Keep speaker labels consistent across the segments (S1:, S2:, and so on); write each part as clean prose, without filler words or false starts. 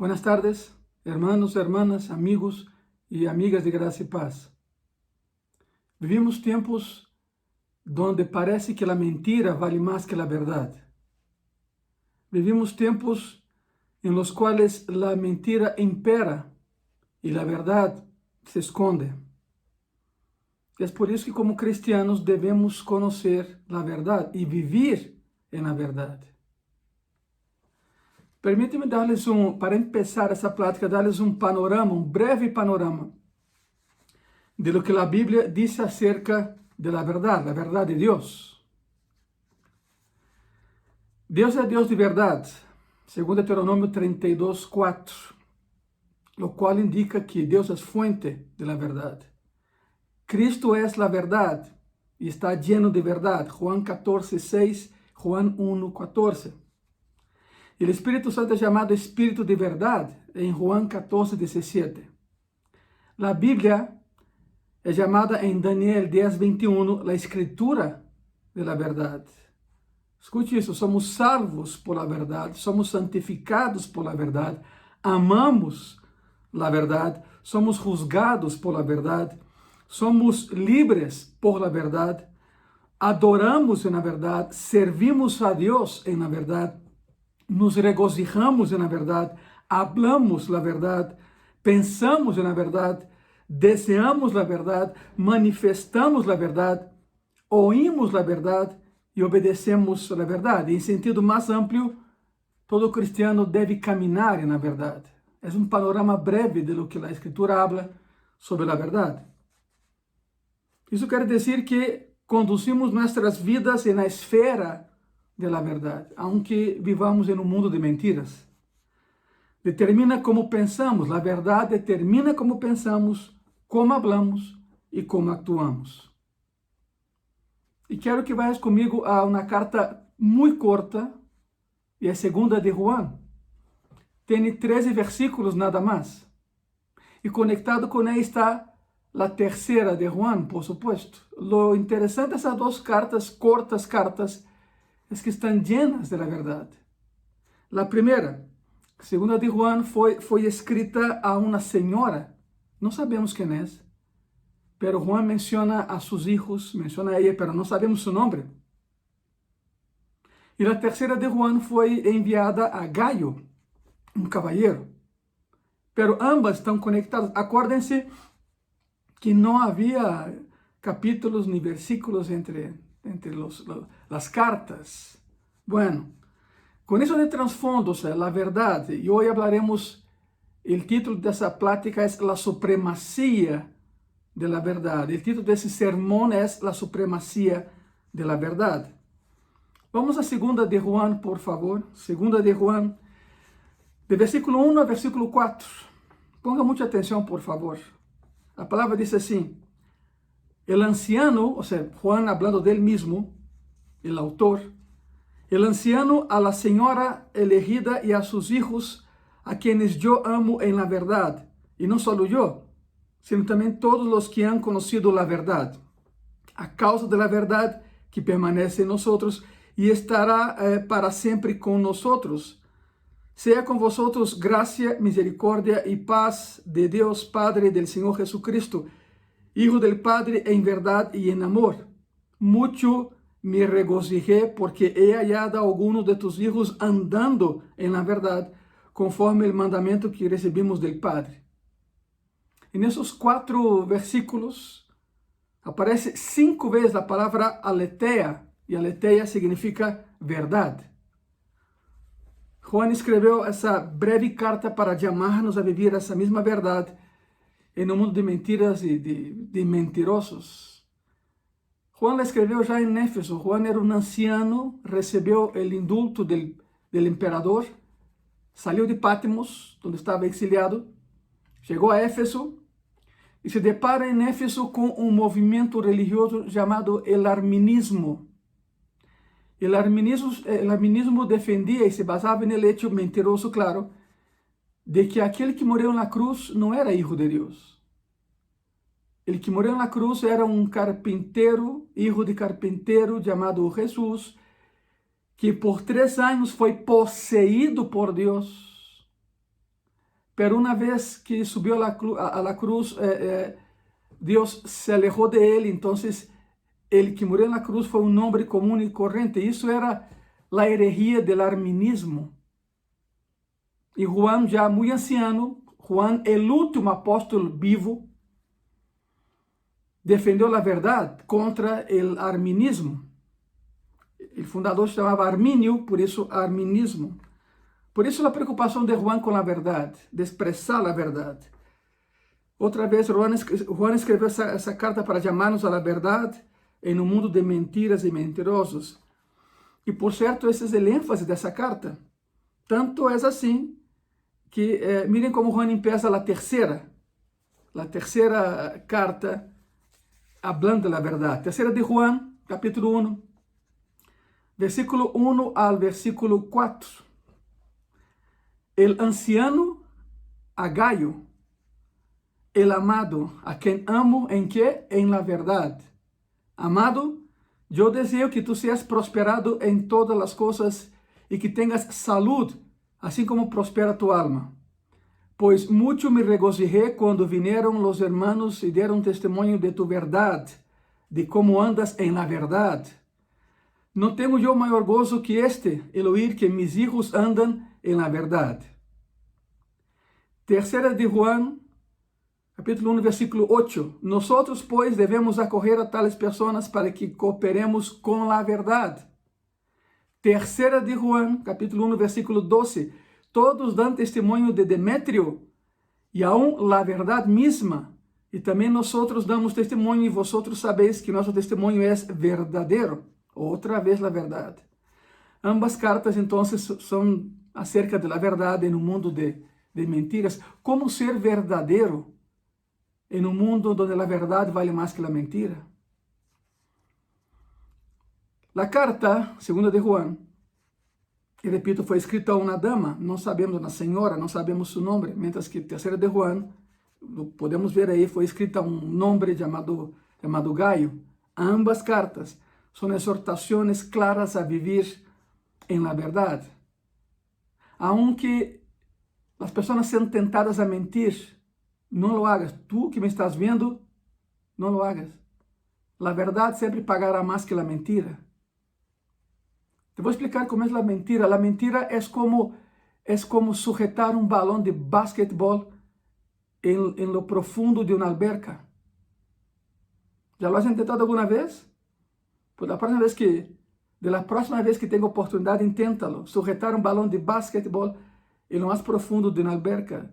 S1: Buenas tardes, hermanos, hermanas, amigos y amigas de gracia y paz. Vivimos tiempos donde parece que la mentira vale más que la verdad. Vivimos tiempos en los cuales la mentira impera y la verdad se esconde. Es por eso que como cristianos debemos conocer la verdad y vivir en la verdad. Permítanme darles para empezar essa plática, darles panorama, breve panorama de lo que la Biblia dice acerca de la verdad de Dios. Dios es Dios de verdad, segundo Deuteronomio 32:4, lo cual indica que Dios es fuente de la verdad. Cristo es la verdad y está lleno de verdad, Juan 14:6, Juan 1:14. El Espíritu Santo es llamado Espíritu de verdad en Juan 14:17. La Biblia es llamada en Daniel 10:21 la escritura de la verdad. Escute isso, somos salvos por la verdad, somos santificados por la verdad, amamos la verdad, somos juzgados por la verdad, somos libres por la verdad, adoramos en la verdad, servimos a Dios en la verdad, nos regocijamos en la verdad, hablamos la verdad, pensamos en la verdad, deseamos la verdad, manifestamos la verdad, oímos la verdad e obedecemos la verdade. Em sentido mais amplo, todo cristiano deve caminhar na verdade. É panorama breve de lo que a Escritura habla sobre a verdade. Isso quer dizer que conduzimos nossas vidas na esfera de la verdade, aunque vivamos em mundo de mentiras. Determina como pensamos, a verdade determina como pensamos, como hablamos e como actuamos. E quero que vayas comigo a uma carta muito corta, e é segunda de Juan. Tem 13 versículos nada mais. E conectado com ela está a terceira de Juan, por supuesto. Lo interessante dessas duas cartas, cortas cartas, é que estão llenas de la verdade. A primeira, segunda de Juan, foi escrita a uma senhora. Não sabemos quem é. Pero Juan menciona a sus hijos, menciona a ella, pero no sabemos su nombre. Y la tercera de Juan fue enviada a Gayo, un caballero. Pero ambas están conectadas. Acuérdense que no había capítulos ni versículos entre las cartas. Bueno, con eso de trasfondo, o sea, la verdad, y hoy hablaremos, el título de esa plática es La Supremacía de la verdade. O título desse sermão é La Supremacía de la Verdade. Vamos a segunda de Juan, por favor. Segunda de Juan, de versículo 1 a versículo 4. Ponga muita atenção, por favor. A palavra diz assim: el anciano, o sea, Juan hablando dele mesmo, el autor, el anciano a la señora elegida y a sus hijos, a quienes yo amo en la verdad, y no solo yo, sino também todos os que han conocido la verdad, a causa de la verdad que permanece en nosotros y estará para siempre con nosotros. Sea con vosotros gracia, misericordia y paz de Dios Padre y del Señor Jesucristo, Hijo del Padre en verdad y en amor. Mucho me regocijé porque he hallado a algunos de tus hijos andando en la verdad, conforme el mandamiento que recibimos del Padre. En esos 4 versículos aparece 5 vezes a palavra aletheia, e aletheia significa verdade. Juan escreveu essa breve carta para chamar-nos a viver essa mesma verdade em um mundo de mentiras e de mentirosos. Juan la escreveu já em Éfeso. Juan era um anciano, recebeu o indulto del imperador, saiu de Patmos, onde estava exiliado, chegou a Éfeso, e se depara em Éfeso com um movimento religioso chamado el arminismo. El arminismo defendia e se basava no hecho mentiroso, claro, de que aquele que morreu na cruz não era hijo de Deus. Ele que morreu na cruz era um carpinteiro, hijo de carpinteiro, chamado Jesus, que por 3 anos foi possuído por Deus. pero una vez que subió a la cruz, Dios se alejó de él, entonces el que murió en la cruz fue un hombre común y corriente. Eso era la herejía del arminismo. Y Juan, ya muy anciano, Juan, el último apóstol vivo, defendió la verdad contra el arminismo. El fundador se llamaba Arminio, por eso arminismo. Por eso la preocupación de Juan con la verdad, de expresar la verdad. Otra vez Juan escribió esa carta para llamarnos a la verdad en un mundo de mentiras y mentirosos. Y por cierto, ese es el énfasis de esa carta. Tanto es así que miren cómo Juan empieza la tercera carta hablando de la verdad. Tercera de Juan, capítulo 1, versículo 1 al versículo 4. El anciano a Gayo, el amado, a quien amo, ¿en qué? En la verdad. Amado, yo deseo que tú seas prosperado en todas las cosas y que tengas salud, así como prospera tu alma. Pues mucho me regocijé cuando vinieron los hermanos y dieron testimonio de tu verdad, de cómo andas en la verdad. No tengo yo mayor gozo que el oír que mis hijos andan en la verdad. Tercera de Juan, capítulo 1, versículo 8. Nosotros, pues, debemos acoger a tales personas para que cooperemos con la verdad. Tercera de Juan, capítulo 1, versículo 12. Todos dan testimonio de Demetrio y aún la verdad misma. Y también nosotros damos testimonio y vosotros sabéis que nuestro testimonio es verdadero. Otra vez la verdad. Ambas cartas entonces son acerca de la verdad en un mundo de mentiras. ¿Cómo ser verdadero en un mundo donde la verdad vale más que la mentira? La carta, segunda de Juan, y repito, fue escrita a una dama, no sabemos, una señora, no sabemos su nombre, mientras que tercera de Juan, lo podemos ver ahí, fue escrita a un hombre llamado Gayo. Ambas cartas son exhortaciones claras a vivir en la verdad. Aunque las personas sean tentadas a mentir, no lo hagas. Tú que me estás viendo, no lo hagas. La verdad siempre pagará más que la mentira. Te voy a explicar cómo es la mentira. La mentira es como sujetar un balón de básquetbol en lo profundo de una alberca. ¿Ya lo has intentado alguna vez? Pues de la próxima vez que tenga oportunidad, inténtalo. Sujetar un balón de básquetbol en lo más profundo de una alberca.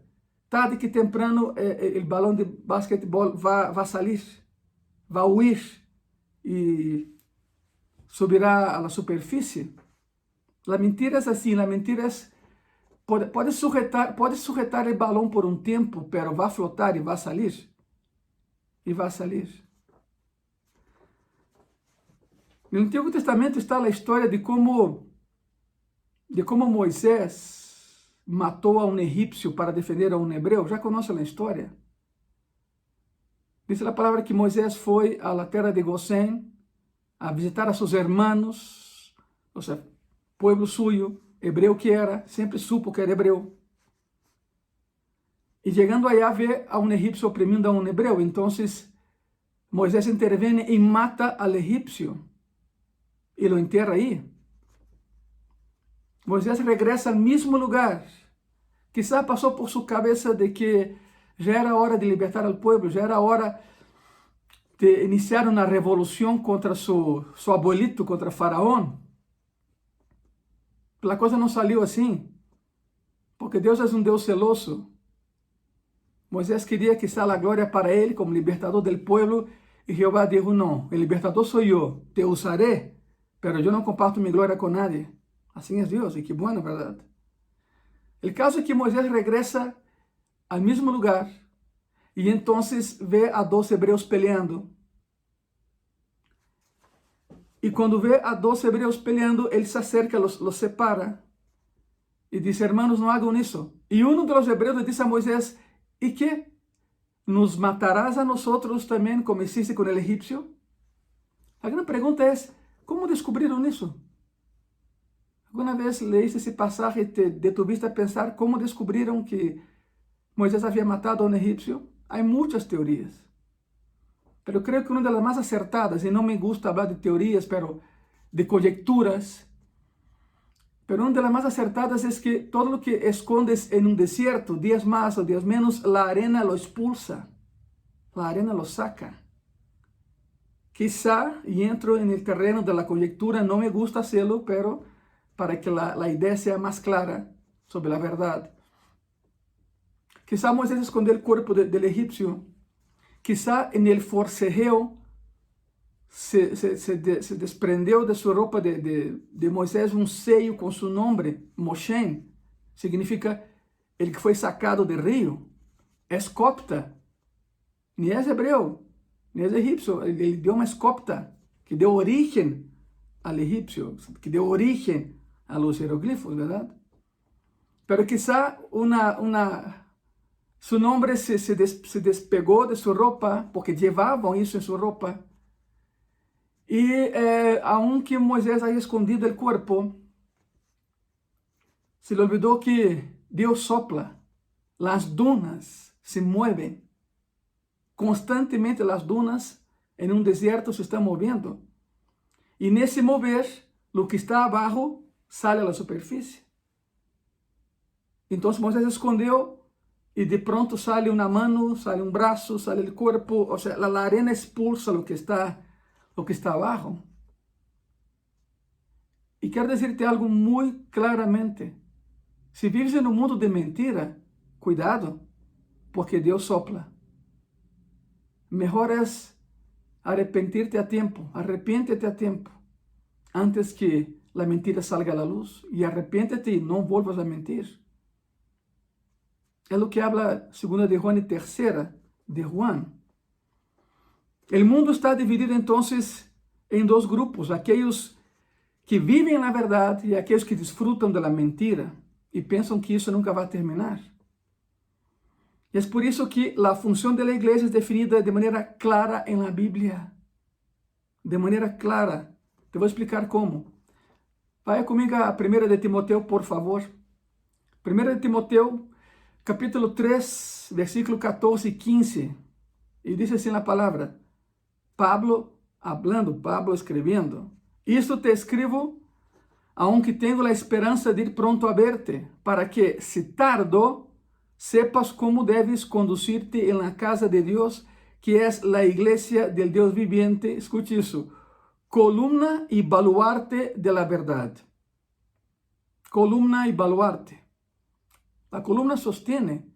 S1: Tarde que temprano el balón de básquetbol va a salir, va a huir y subirá a la superficie. La mentira es así, la mentira es, puedes sujetar el balón por un tiempo, pero va a flotar y va a salir. Y va a salir. En el Antiguo Testamento está la historia de cómo Moisés matou a um egípcio para defender a um hebreu. Já conhece a história? Diz a palavra que Moisés foi à terra de Gosén a visitar a seus hermanos, ou seja, pueblo suyo, hebreu que era, sempre supo que era hebreu. E chegando allá vê a um egípcio oprimindo a um hebreu. Então Moisés intervém e mata al egípcio e lo enterra aí. Moisés regresa ao mesmo lugar. Quizá passou por sua cabeça de que já era hora de libertar al pueblo, já era hora de iniciar uma revolução contra seu abuelito, contra Faraón. A coisa não saiu assim, porque Deus é um Deus celoso. Moisés queria quizá a glória para ele como libertador del pueblo, e Jeová dijo, não, o libertador sou eu, te usaré, pero eu não comparto minha glória com nadie. Assim é Deus, e que bueno, verdade? O caso é que Moisés regresa ao mesmo lugar, e então vê a 2 hebreus peleando. E quando vê a 2 hebreus peleando, ele se acerca, los separa, e diz, hermanos, não hagam isso. E um dos hebreus le diz a Moisés, ¿y qué? ¿Nos matarás a nosotros también como hiciste con el egipcio? La gran pregunta es, ¿cómo descubrieron eso? ¿Alguna vez leíste ese pasaje y te detuviste a pensar cómo descubrieron que Moisés había matado a un egipcio? Hay muchas teorías. Pero creo que una de las más acertadas, y no me gusta hablar de teorías, pero de conjeturas, pero una de las más acertadas es que todo lo que escondes en un desierto, días más o días menos, la arena lo expulsa, la arena lo saca. Quizá, y entro en el terreno de la conjetura, no me gusta hacerlo, pero para que la idea sea más clara sobre la verdad. Quizá Moisés escondió el cuerpo del egipcio. Quizá en el forcejeo se desprendió de su ropa de Moisés un sello con su nombre, Moshe. Significa el que fue sacado del río. Es copta. Ni es hebreo, ni es egipcio. El idioma es copta, que dio origen al egipcio, que dio origen a los jeroglifos, ¿verdad? Pero quizá su nombre se despegó de su ropa, porque llevaban eso en su ropa. Y aunque Moisés haya escondido el cuerpo, se le olvidó que Dios sopla. Las dunas se mueven. Constantemente las dunas en un desierto se están moviendo. Y en ese mover, lo que está abajo sale a la superficie. Entonces Moisés escondió y de pronto sale una mano, sale un brazo, sale el cuerpo. O sea, la arena expulsa lo que está abajo. Y quiero decirte algo muy claramente. Si vives en un mundo de mentira, cuidado, porque Dios sopla. Mejor es arrepentirte a tiempo, arrepiéntete a tiempo, antes que la mentira salga a la luz. Y arrepiéntete y no vuelvas a mentir. Es lo que habla 2 de Juan y 3 de Juan. El mundo está dividido entonces en dos grupos, aquellos que viven la verdad y aquellos que disfrutan de la mentira y piensan que eso nunca va a terminar. Y es por eso que la función de la iglesia es definida de manera clara en la Biblia. De manera clara. Te voy a explicar cómo. Vaya conmigo a 1 de Timoteo, por favor. 1 de Timoteo, capítulo 3, versículo 14 y 15. Y dice así la palabra. Pablo hablando, Pablo escribiendo. Esto te escribo, aunque tengo la esperanza de ir pronto a verte, para que, si tardo, sepas cómo debes conducirte en la casa de Dios, que es la iglesia del Dios viviente. Escuche eso. Columna y baluarte de la verdad. Columna y baluarte. La columna sostiene,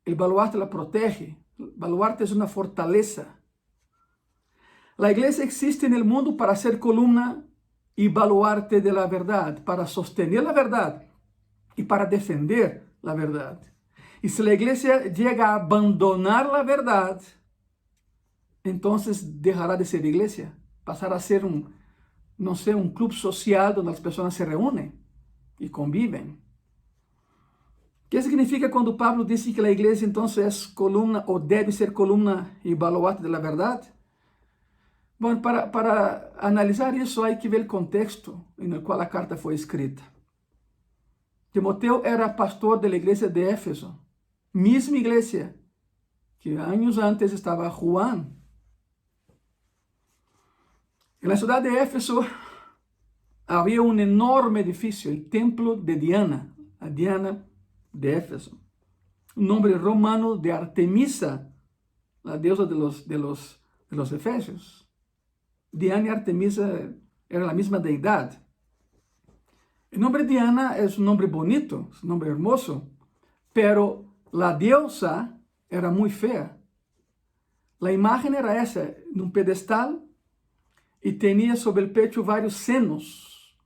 S1: el baluarte la protege. El baluarte es una fortaleza. La iglesia existe en el mundo para ser columna y baluarte de la verdad, para sostener la verdad y para defender la verdad. Y si la iglesia llega a abandonar la verdad, entonces dejará de ser iglesia, pasará a ser un club social donde las personas se reúnen y conviven. ¿Qué significa cuando Pablo dice que la iglesia entonces es columna o debe ser columna y baluarte de la verdad? Bueno, para analizar eso hay que ver el contexto en el cual la carta fue escrita. Timoteo era pastor de la iglesia de Éfeso, misma iglesia que años antes estaba Juan. En la ciudad de Éfeso había un enorme edificio, el templo de Diana, la Diana de Éfeso, un nombre romano de Artemisa, la diosa de los efesios. Diana y Artemisa eran la misma deidad. El nombre Diana es un nombre bonito, es un nombre hermoso, pero la diosa era muy fea. La imagen era esa, en un pedestal, y tenía sobre el pecho varios senos,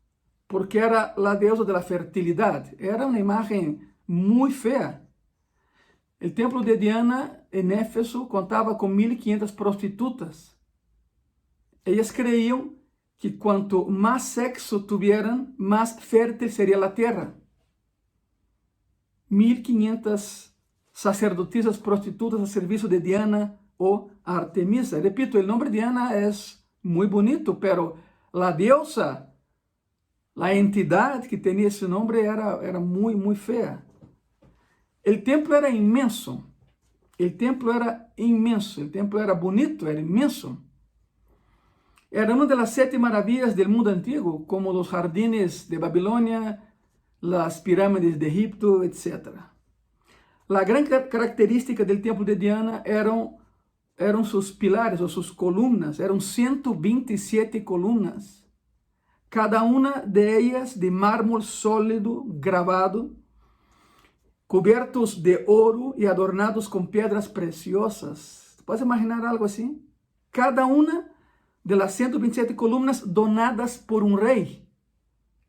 S1: porque era la diosa de la fertilidad. Era una imagen muy fea. El templo de Diana en Éfeso contaba con 1500 prostitutas. Ellas creían que cuanto más sexo tuvieran, más fértil sería la tierra. 1500 sacerdotisas prostitutas a servicio de Diana o Artemisa. Repito, el nombre Diana es muy bonito, pero la diosa, la entidad que tenía ese nombre era muy, muy fea. El templo era inmenso. El templo era inmenso. El templo era bonito, era inmenso. Era una de las 7 maravillas del mundo antiguo, como los jardines de Babilonia, las pirámides de Egipto, etc. La gran característica del templo de Diana eran sus pilares o sus columnas. Eran 127 columnas. Cada una de ellas de mármol sólido, grabado, cubiertos de oro y adornados con piedras preciosas. ¿Puedes imaginar algo así? Cada una de las 127 columnas donadas por un rey.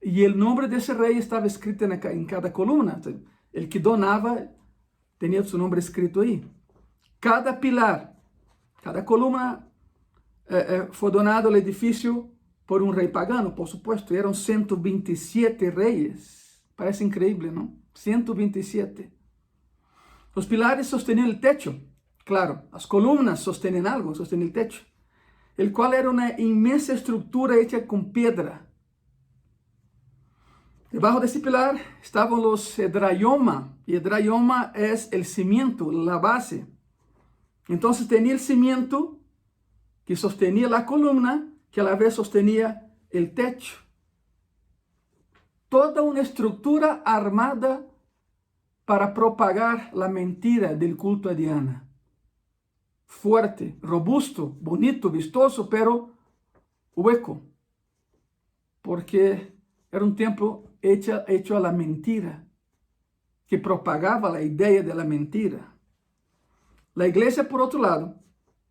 S1: Y el nombre de ese rey estaba escrito en cada columna. El que donaba tenía su nombre escrito ahí. Cada pilar, cada columna fue donado al edificio por un rey pagano, por supuesto. Eran 127 reyes. Parece increíble, ¿no? 127. Los pilares sostenían el techo. Claro, las columnas sostenían algo, sostenían el techo, el cual era una inmensa estructura hecha con piedra. Debajo de ese pilar estaban los hedrayoma, y hedrayoma es el cimiento, la base. Entonces tenía el cimiento que sostenía la columna, que a la vez sostenía el techo. Toda una estructura armada para propagar la mentira del culto a Diana. Fuerte, robusto, bonito, vistoso, pero hueco, porque era un templo hecho a la mentira, que propagaba la idea de la mentira. La iglesia, por otro lado,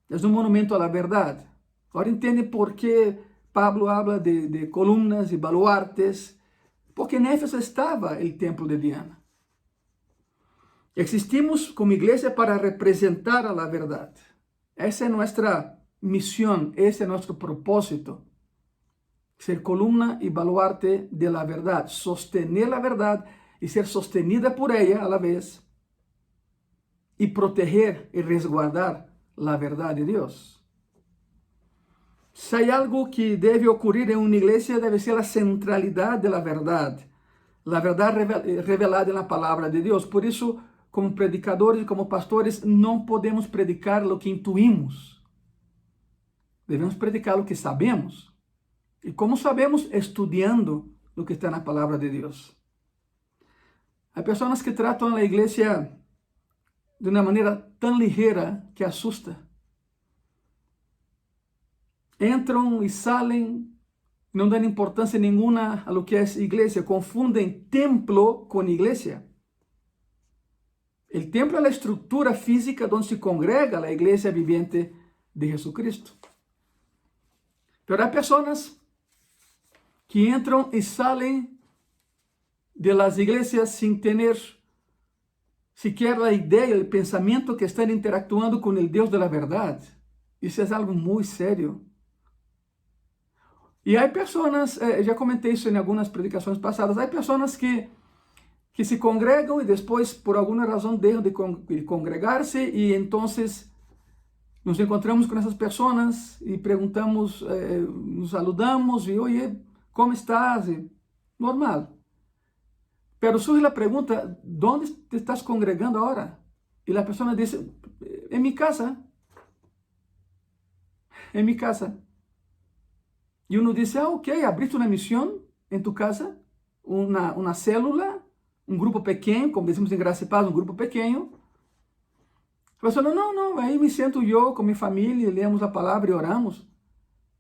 S1: es un monumento a la verdad. Ahora entiende por qué Pablo habla de columnas y baluartes, porque en Éfeso estaba el templo de Diana. Existimos como iglesia para representar a la verdad. Esa es nuestra misión, ese es nuestro propósito. Ser columna y baluarte de la verdad, sostener la verdad y ser sostenida por ella a la vez, y proteger y resguardar la verdad de Dios. Si hay algo que debe ocurrir en una iglesia, debe ser la centralidad de la verdad revelada en la palabra de Dios. Por eso, como predicadores y como pastores, no podemos predicar lo que intuimos. Debemos predicar lo que sabemos. ¿Y cómo sabemos? Estudiando lo que está en la palabra de Dios. Hay personas que tratan a la iglesia de una manera tan ligera que asusta. Entran y salen, no dan importancia ninguna a lo que es iglesia, confunden templo con iglesia. El templo es la estructura física donde se congrega la iglesia viviente de Jesucristo. Pero hay personas que entran y salen de las iglesias sin tener siquiera la idea, el pensamiento que están interactuando con el Dios de la verdad. Eso es algo muy serio. Y hay personas, ya comenté eso en algunas predicaciones pasadas, hay personas que se congregan y después por alguna razón dejan de congregarse, y entonces nos encontramos con esas personas y preguntamos, nos saludamos y oye, ¿cómo estás? Y, normal. Pero surge la pregunta, ¿dónde te estás congregando ahora? Y la persona dice, en mi casa. En mi casa. Y uno dice, ok, abriste una misión en tu casa, una célula, un grupo pequeño, como decimos en Gracia y Paz, un grupo pequeño. La persona, no, ahí me siento yo con mi familia, leemos la palabra y oramos,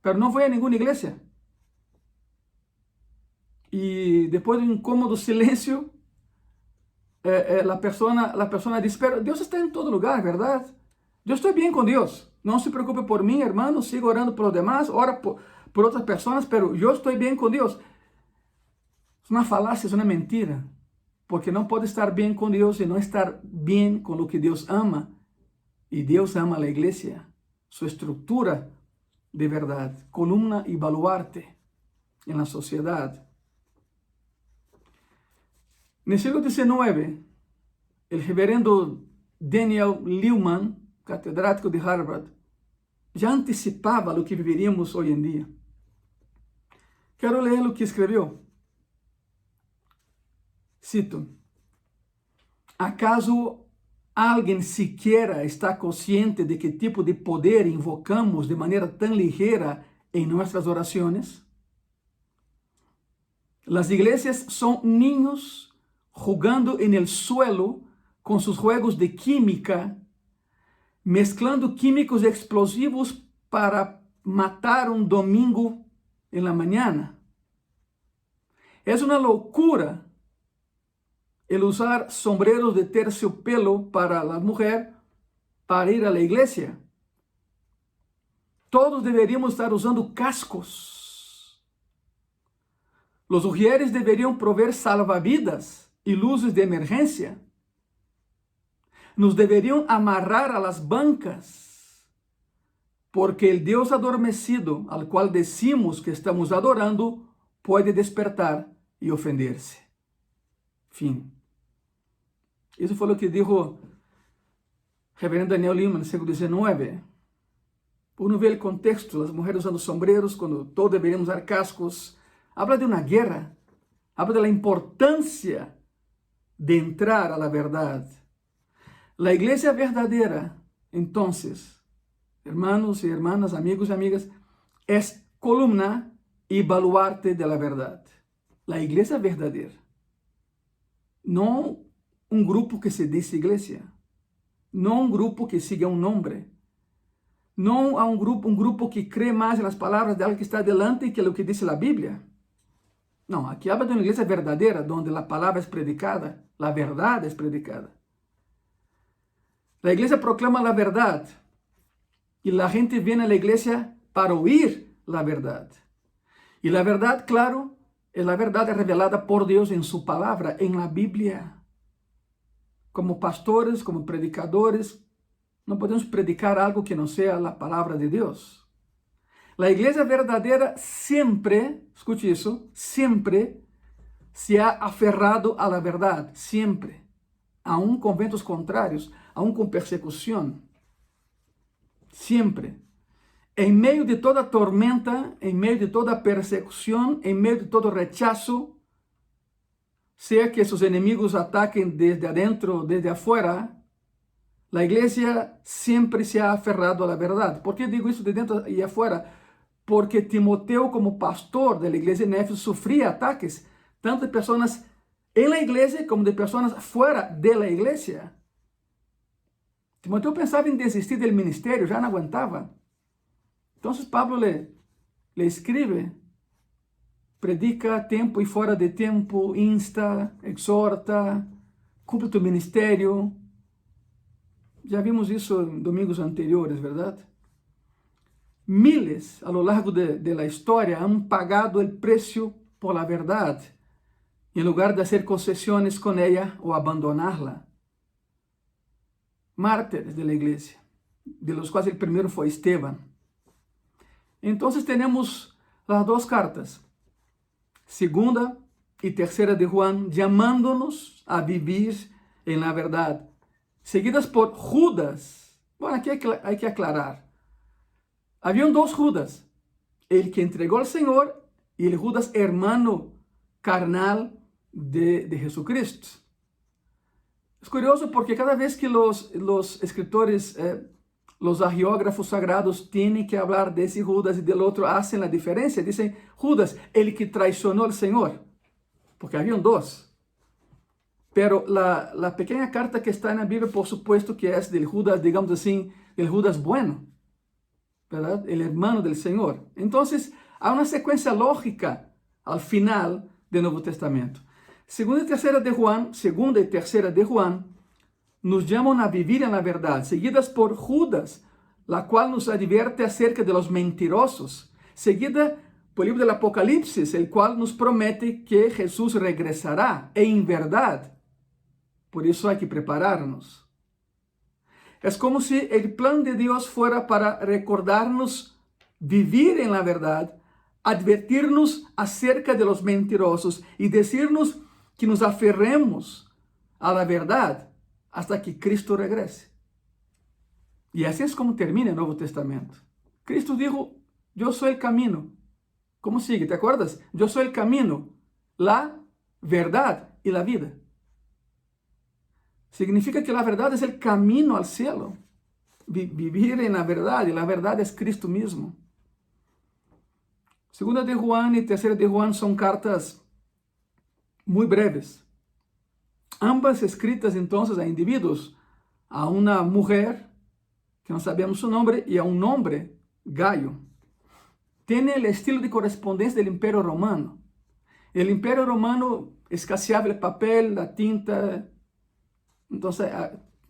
S1: pero no voy a ninguna iglesia. Y después de un incómodo silencio, la persona dice, pero Dios está en todo lugar, ¿verdad? Yo estoy bien con Dios. No se preocupe por mí, hermano, sigo orando por los demás, ora por otras personas, pero yo estoy bien con Dios. Es una falacia, es una mentira, porque no puede estar bien con Dios y no estar bien con lo que Dios ama. Y Dios ama a la iglesia, su estructura de verdad, columna y baluarte en la sociedad. En el siglo XIX, el reverendo Daniel Lehrman, catedrático de Harvard, ya anticipaba lo que viveríamos hoy en día. Quero ler o que escreveu. Cito: ¿Acaso alguien siquiera está consciente de qué tipo de poder invocamos de manera tan ligera en nuestras oraciones? Las iglesias son niños jugando en el suelo con sus juegos de química, mezclando químicos explosivos para matar un domingo en la mañana. Es una locura el usar sombreros de terciopelo para la mujer para ir a la iglesia. Todos deberíamos estar usando cascos. Los ujieres deberían proveer salvavidas y luces de emergencia. Nos deberían amarrar a las bancas, porque el Dios adormecido al cual decimos que estamos adorando puede despertar y ofenderse. Fin. Eso fue lo que dijo Reverendo Daniel Lehman en el siglo XIX. Uno ve el contexto, las mujeres usando sombreros cuando todos deberíamos usar cascos. Habla de una guerra, habla de la importancia de entrar a la verdad. La iglesia verdadera, entonces, hermanos y hermanas, amigos y amigas, es columna y baluarte de la verdad. La iglesia verdadera. No un grupo que se dice iglesia. No un grupo que sigue un nombre. No a un grupo que cree más en las palabras de alguien que está delante que lo que dice la Biblia. No, aquí habla de una iglesia verdadera, donde la palabra es predicada, la verdad es predicada. La iglesia proclama la verdad y la gente viene a la iglesia para oír la verdad. Y la verdad, claro, es la verdad revelada por Dios en su palabra, en la Biblia. Como pastores, como predicadores, no podemos predicar algo que no sea la palabra de Dios. La iglesia verdadera siempre, escuche eso, siempre se ha aferrado a la verdad, siempre. Aún con ventos contrarios, aún con persecución. Siempre. En medio de toda tormenta, en medio de toda persecución, en medio de todo rechazo, sea que sus enemigos ataquen desde adentro o desde afuera, la iglesia siempre se ha aferrado a la verdad. ¿Por qué digo eso de dentro y afuera? Porque Timoteo, como pastor de la iglesia en Éfeso, sufría ataques, tanto de personas en la iglesia como de personas fuera de la iglesia. Timoteo pensaba en desistir del ministerio, ya no aguantaba. Entonces Pablo le escribe, predica a tiempo y fuera de tiempo, insta, exhorta, cumple tu ministerio. Ya vimos eso en domingos anteriores, ¿verdad? Miles a lo largo de la historia han pagado el precio por la verdad, en lugar de hacer concesiones con ella o abandonarla. Mártires de la iglesia, de los cuales el primero fue Esteban. Entonces tenemos las dos cartas, segunda y tercera de Juan, llamándonos a vivir en la verdad, seguidas por Judas. Bueno, aquí hay que aclarar. Habían dos Judas, el que entregó al Señor y el Judas hermano carnal de Jesucristo. Es curioso porque cada vez que los escritores, los hagiógrafos sagrados tienen que hablar de ese Judas y del otro, hacen la diferencia. Dicen Judas, el que traicionó al Señor, porque habían dos. Pero la pequeña carta que está en la Biblia, por supuesto que es del Judas, digamos así, del Judas bueno, ¿verdad? El hermano del Señor. Entonces, hay una secuencia lógica al final del Nuevo Testamento. Segunda y tercera de Juan nos llaman a vivir en la verdad, seguidas por Judas, la cual nos advierte acerca de los mentirosos, seguida por el libro del Apocalipsis, el cual nos promete que Jesús regresará, en verdad. Por eso hay que prepararnos. Es como si el plan de Dios fuera para recordarnos vivir en la verdad, advertirnos acerca de los mentirosos y decirnos que nos aferremos a la verdad hasta que Cristo regrese. Y así es como termina el Nuevo Testamento. Cristo dijo, yo soy el camino. ¿Cómo sigue? ¿Te acuerdas? Yo soy el camino, la verdad y la vida. Significa que la verdad es el camino al cielo. Vivir en la verdad, y la verdad es Cristo mismo. Segunda de Juan y tercera de Juan son cartas muy breves. Ambas escritas entonces a individuos, a una mujer, que no sabemos su nombre, y a un hombre, Gayo. Tiene el estilo de correspondencia del Imperio Romano. El Imperio Romano escaseaba el papel, la tinta, entonces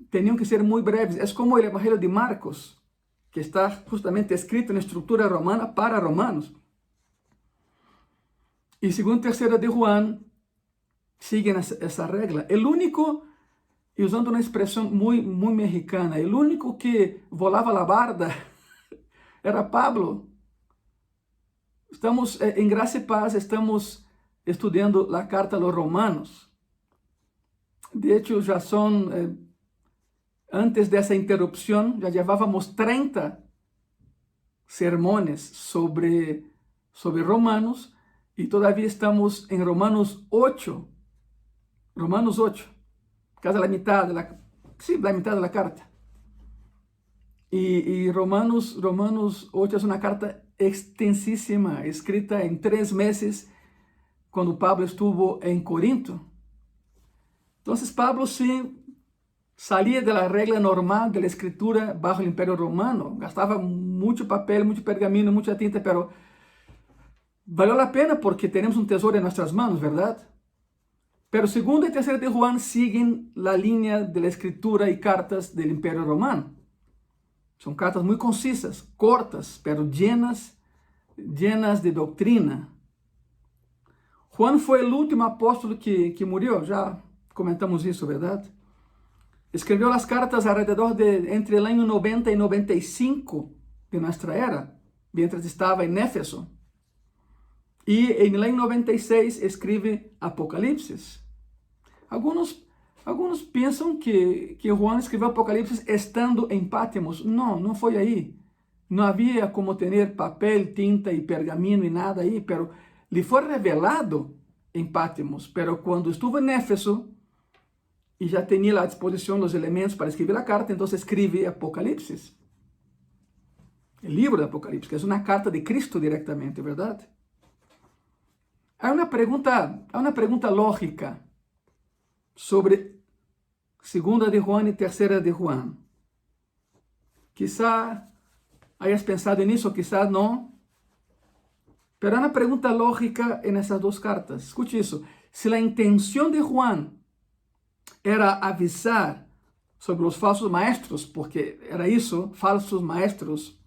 S1: tenían que ser muy breves. Es como el Evangelio de Marcos, que está justamente escrito en estructura romana para romanos. Y según tercera de Juan, siguen esa regla. El único, y usando una expresión muy mexicana, el único que volaba la barda era Pablo. Estamos en Gracia y Paz, estamos estudiando la carta a los romanos. De hecho, ya son, antes de esa interrupción, ya llevábamos 30 sermones sobre Romanos, y todavía estamos en Romanos 8. Romanos 8, casi la mitad de la carta. Y Romanos 8 es una carta extensísima, escrita en 3 meses, cuando Pablo estuvo en Corinto. Entonces Pablo sí salía de la regla normal de la escritura bajo el Imperio Romano. Gastaba mucho papel, mucho pergamino, mucha tinta, pero valió la pena porque tenemos un tesoro en nuestras manos, ¿verdad? Pero segunda y tercera de Juan siguen la línea de la escritura y cartas del Imperio Romano. Son cartas muy concisas, cortas, pero llenas de doctrina. Juan fue el último apóstol que murió, ya comentamos eso, ¿verdad? Escribió las cartas alrededor de entre el año 90 y 95 de nuestra era, mientras estaba en Éfeso. Y en el año 96 escribe Apocalipsis. Algunos piensan que Juan escribió Apocalipsis estando en Patmos. No, no fue ahí. No había como tener papel, tinta y pergamino y nada ahí, pero le fue revelado en Patmos. Pero cuando estuvo en Éfeso y ya tenía a la disposición los elementos para escribir la carta, entonces escribe Apocalipsis. El libro de Apocalipsis, que es una carta de Cristo directamente, ¿verdad? Hay una pregunta lógica sobre segunda de Juan y tercera de Juan. Quizá hayas pensado en eso, quizá no. Pero hay una pregunta lógica en esas dos cartas. Escuche eso. Si la intención de Juan era avisar sobre los falsos maestros, porque era eso, falsos maestros,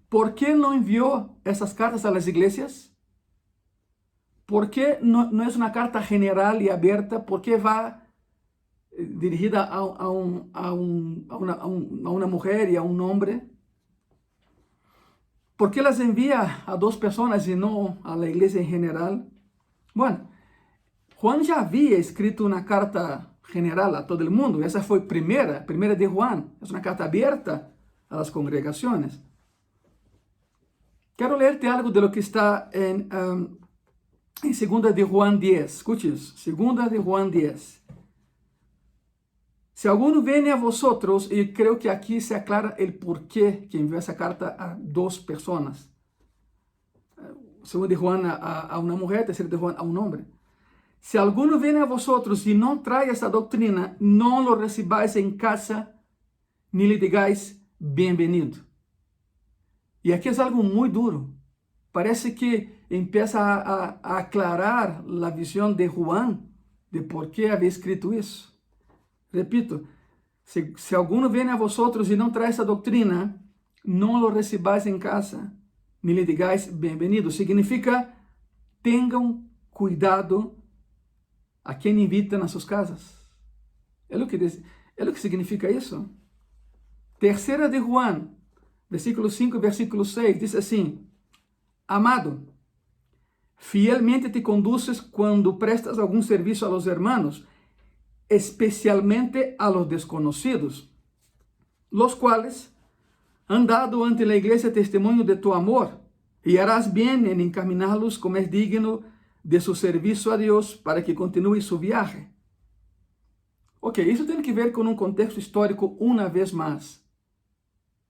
S1: ¿por qué no envió esas cartas a las iglesias? ¿Por qué no es una carta general y abierta? ¿Por qué va dirigida a una mujer y a un hombre? ¿Por qué las envía a 2 personas y no a la iglesia en general? Bueno, Juan ya había escrito una carta general a todo el mundo. Esa fue primera de Juan. Es una carta abierta a las congregaciones. Quiero leerte algo de lo que está en 2 de Juan 10. Escuche eso. 2 de Juan 10. Si alguno viene a vosotros, y creo que aquí se aclara el por qué que envió esa carta a 2 personas. 2 de Juan a una mujer, 3 de Juan a un hombre. Si alguno viene a vosotros y no trae esa doctrina, no lo recibáis en casa, ni le digáis bienvenido. Y aquí es algo muy duro. Parece que empieza a aclarar la visión de Juan de por qué había escrito eso. Repito, si alguno viene a vosotros y no trae esa doctrina, no lo recibáis en casa, ni le digáis bienvenido. Significa, tengan cuidado a quien invitan a sus casas. Es lo que significa eso. Tercera de Juan, versículo 5 y versículo 6, dice así: Amado, fielmente te conduces cuando prestas algún servicio a los hermanos, especialmente a los desconocidos, los cuales han dado ante la iglesia testimonio de tu amor, y harás bien en encaminarlos como es digno de su servicio a Dios para que continúe su viaje. Ok, isso tem que ver com um contexto histórico uma vez mais.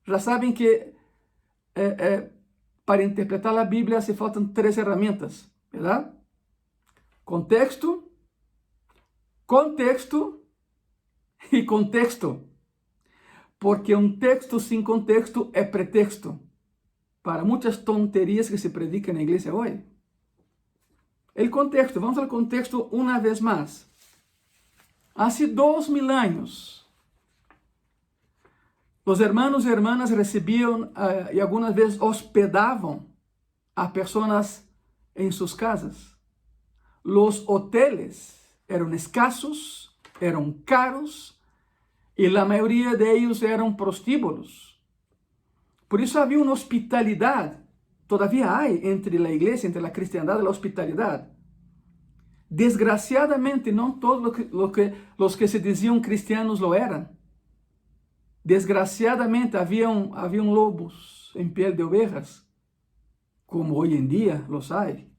S1: Já sabem que para interpretar a Bíblia se faltam 3 ferramentas, verdade? Contexto, contexto e contexto. Porque um texto sem contexto é pretexto para muitas tonterias que se predicam na igreja hoje. O contexto, vamos ao contexto uma vez mais. Há 2000 anos, os hermanos e hermanas recebiam e algumas vezes hospedavam a pessoas em suas casas. Os hoteles eram escassos, eram caros e a maioria deles eram prostíbulos. Por isso havia uma hospitalidade, todavia há entre a igreja, entre a cristiandade, a hospitalidade. Desgraciadamente, não todos os que se diziam cristianos lo eram. Desgraciadamente, haviam lobos em pele de ovelhas, como hoje em dia los hay.